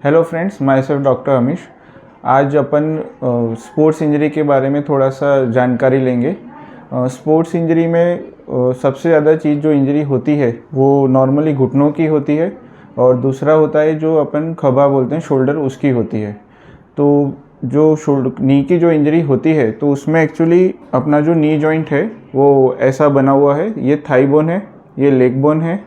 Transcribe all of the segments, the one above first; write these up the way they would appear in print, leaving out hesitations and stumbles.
Hello friends, my self doctor Amish. आज अपन sports injury के बारे में थोड़ा सा जानकारी लेंगे। स्पोर्ट्स इंजरी में सबसे ज़्यादा चीज़ जो इंजरी होती है वो नॉर्मली घुटनों की होती है, और दूसरा होता है जो अपन खभा बोलते हैं, शोल्डर, उसकी होती है। तो जो नी की जो इंजरी होती है तो उसमें एक्चुअली अपना जो नी जॉइंट है वो ऐसा बना हुआ है। ये थाई बोन है, ये लेग बोन है,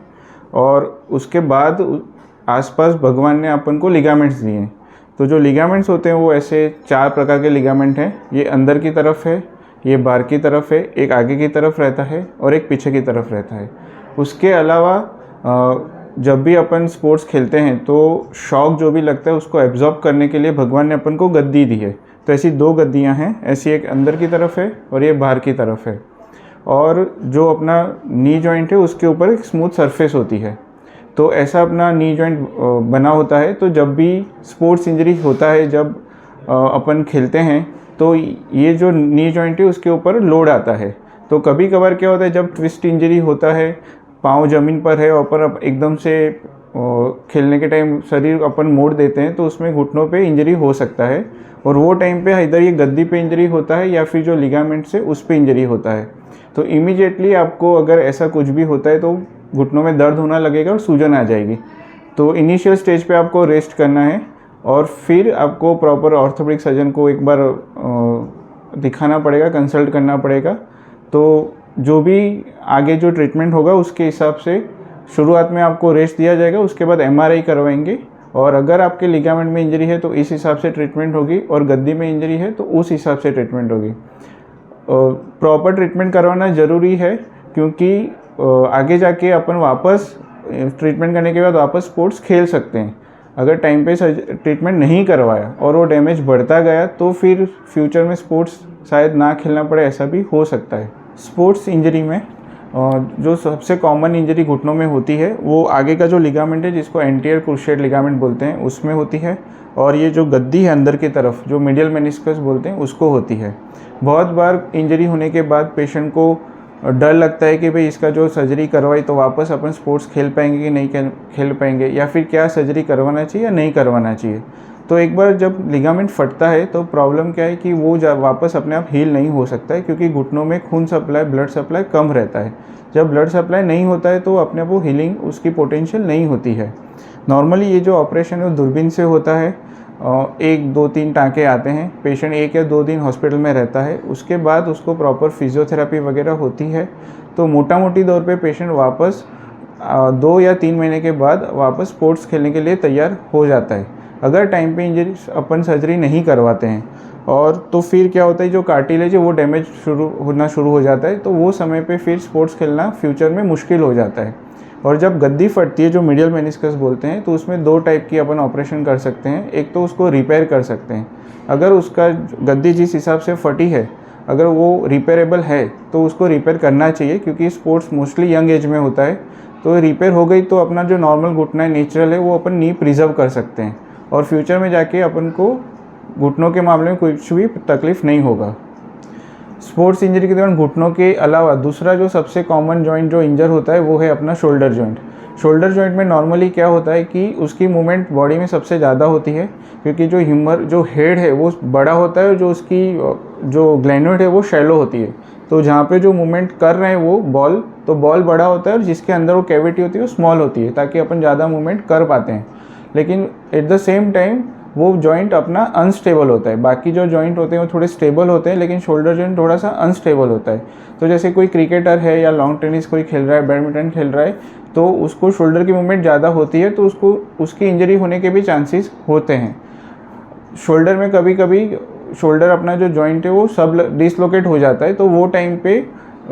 और उसके बाद आसपास भगवान ने अपन को लिगामेंट्स दिए हैं। तो जो लिगामेंट्स होते हैं वो ऐसे 4 प्रकार के लिगामेंट हैं। ये अंदर की तरफ है, ये बाहर की तरफ है, एक आगे की तरफ रहता है और एक पीछे की तरफ रहता है। उसके अलावा जब भी अपन स्पोर्ट्स खेलते हैं तो शॉक जो भी लगता है उसको एब्जॉर्ब करने के लिए भगवान ने अपन को गद्दी दी है। तो ऐसी 2 गद्दियाँ हैं, ऐसी एक अंदर की तरफ है और ये बाहर की तरफ है। और जो अपना नी जॉइंट है उसके ऊपर एक स्मूथ सरफेस होती है। तो ऐसा अपना नी जॉइंट बना होता है। तो जब भी स्पोर्ट्स इंजरी होता है, जब अपन खेलते हैं, तो ये जो नी जॉइंट है उसके ऊपर लोड आता है। तो कभी कभार क्या होता है, जब ट्विस्ट इंजरी होता है, पाँव ज़मीन पर है और पर एकदम से खेलने के टाइम शरीर अपन मोड़ देते हैं, तो उसमें घुटनों पे इंजरी हो सकता है। और वो टाइम पे इधर ये गद्दी पे इंजरी होता है या फिर जो लिगामेंट्स है उस पे इंजरी होता है। तो इमीडिएटली आपको अगर ऐसा कुछ भी होता है तो घुटनों में दर्द होना लगेगा और सूजन आ जाएगी। तो इनिशियल स्टेज पे आपको रेस्ट करना है और फिर आपको प्रॉपर ऑर्थोपेडिक सर्जन को एक बार दिखाना पड़ेगा, कंसल्ट करना पड़ेगा। तो जो भी आगे जो ट्रीटमेंट होगा उसके हिसाब से शुरुआत में आपको रेस्ट दिया जाएगा, उसके बाद एमआरआई करवाएंगे। और अगर आपके लिगामेंट में इंजरी है तो इस हिसाब से ट्रीटमेंट होगी, और गद्दी में इंजरी है तो उस हिसाब से ट्रीटमेंट होगी। प्रॉपर ट्रीटमेंट करवाना ज़रूरी है, क्योंकि आगे जाके अपन वापस ट्रीटमेंट करने के बाद वापस स्पोर्ट्स खेल सकते हैं। अगर टाइम पे ट्रीटमेंट नहीं करवाया और वो डैमेज बढ़ता गया तो फिर फ्यूचर में स्पोर्ट्स शायद ना खेलना पड़े, ऐसा भी हो सकता है। स्पोर्ट्स इंजरी में जो सबसे कॉमन इंजरी घुटनों में होती है वो आगे का जो लिगामेंट है, जिसको एंटीरियर क्रूशिएट लिगामेंट बोलते हैं, उसमें होती है। और ये जो गद्दी है अंदर की तरफ, जो मीडियल मेनिस्कस बोलते हैं, उसको होती है। बहुत बार इंजरी होने के बाद पेशेंट को डर लगता है कि भाई इसका जो सर्जरी करवाई तो वापस अपन स्पोर्ट्स खेल पाएंगे कि नहीं खेल पाएंगे, या फिर क्या सर्जरी करवाना चाहिए या नहीं करवाना चाहिए। तो एक बार जब लिगामेंट फटता है तो प्रॉब्लम क्या है कि वो वापस अपने आप हील नहीं हो सकता है, क्योंकि घुटनों में खून सप्लाई, ब्लड सप्लाई कम रहता है। जब ब्लड सप्लाई नहीं होता है तो अपने आप वो हीलिंग उसकी पोटेंशियल नहीं होती है। नॉर्मली ये जो ऑपरेशन है वो दूरबीन से होता है। 1, 2, 3 टाँके आते हैं, पेशेंट 1 या 2 दिन हॉस्पिटल में रहता है, उसके बाद उसको प्रॉपर फिजियोथेरेपी वगैरह होती है। तो मोटा मोटी तौर पे पेशेंट वापस 2 या 3 महीने के बाद वापस स्पोर्ट्स खेलने के लिए तैयार हो जाता है। अगर टाइम पे इंजरी अपन सर्जरी नहीं करवाते हैं और तो फिर क्या होता है, जो कार्टिलेज है वो डैमेज होना शुरू हो जाता है। तो वो समय पे फिर स्पोर्ट्स खेलना फ्यूचर में मुश्किल हो जाता है। और जब गद्दी फटती है, जो मीडियल मेनिस्कस बोलते हैं, तो उसमें 2 टाइप की अपन ऑपरेशन कर सकते हैं। एक तो उसको रिपेयर कर सकते हैं। अगर उसका गद्दी जिस हिसाब से फटी है, अगर वो रिपेयरेबल है तो उसको रिपेयर करना चाहिए, क्योंकि स्पोर्ट्स मोस्टली यंग एज में होता है। तो रिपेयर हो गई तो अपना जो नॉर्मल घुटना है, नेचुरल है, वो अपन नी प्रिजर्व कर सकते हैं, और फ्यूचर में जाके अपन को घुटनों के मामले में कुछ भी तकलीफ़ नहीं होगा। स्पोर्ट्स इंजरी के दौरान घुटनों के अलावा दूसरा जो सबसे कॉमन जॉइंट जो इंजर होता है वो है अपना शोल्डर जॉइंट। शोल्डर जॉइंट में नॉर्मली क्या होता है कि उसकी मूवमेंट बॉडी में सबसे ज़्यादा होती है, क्योंकि जो हेड है वो बड़ा होता है, जो उसकी जो ग्लैनोइड है वो शैलो होती है। तो जहाँ पे जो मूवमेंट कर रहे हैं वो बॉल बड़ा होता है, और जिसके अंदर वो कैविटी होती है वो स्मॉल होती है, ताकि अपन ज़्यादा मूवमेंट कर पाते हैं। लेकिन एट द सेम टाइम वो जॉइंट अपना अनस्टेबल होता है। बाकी जो जॉइंट होते हैं वो थोड़े स्टेबल होते हैं, लेकिन शोल्डर जॉइंट थोड़ा सा अनस्टेबल होता है। तो जैसे कोई क्रिकेटर है या लॉन्ग टेनिस कोई खेल रहा है, बैडमिंटन खेल रहा है, तो उसको शोल्डर की मूवमेंट ज़्यादा होती है, तो उसकी इंजरी होने के भी चांसेस होते हैं। शोल्डर में कभी कभी शोल्डर अपना जो जॉइंट है वो सब डिसलोकेट हो जाता है, तो वो टाइम पे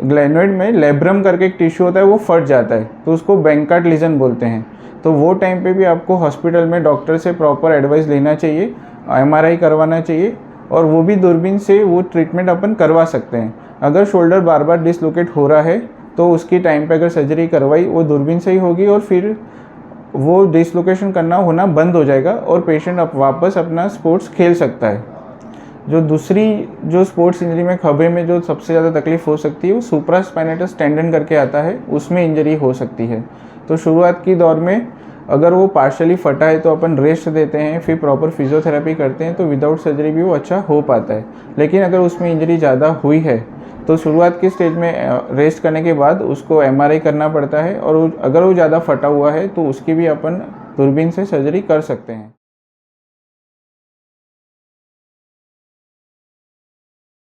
ग्लैनोइड में लेब्रम करके एक टिश्यू होता है वो फट जाता है, तो उसको बैंकार्ट लीजन बोलते हैं। तो वो टाइम पे भी आपको हॉस्पिटल में डॉक्टर से प्रॉपर एडवाइस लेना चाहिए, एमआरआई करवाना चाहिए, और वो भी दूरबीन से वो ट्रीटमेंट अपन करवा सकते हैं। अगर शोल्डर बार बार डिसलोकेट हो रहा है तो उसकी टाइम पे अगर सर्जरी करवाई वो दूरबीन से ही होगी, और फिर वो डिसलोकेशन होना बंद हो जाएगा और पेशेंट अब वापस अपना स्पोर्ट्स खेल सकता है। जो दूसरी जो स्पोर्ट्स इंजरी में खभे में जो सबसे ज़्यादा तकलीफ हो सकती है वो सुप्रास्पाइनेटस टेंडन करके आता है, उसमें इंजरी हो सकती है। तो शुरुआत की दौर में अगर वो पार्शली फटा है तो अपन रेस्ट देते हैं, फिर प्रॉपर फिजियोथेरेपी करते हैं, तो विदाउट सर्जरी भी वो अच्छा हो पाता है। लेकिन अगर उसमें इंजरी ज़्यादा हुई है तो शुरुआत के स्टेज में रेस्ट करने के बाद उसको एमआरआई करना पड़ता है, और अगर वो ज़्यादा फटा हुआ है तो उसकी भी अपन दूरबीन से सर्जरी कर सकते हैं।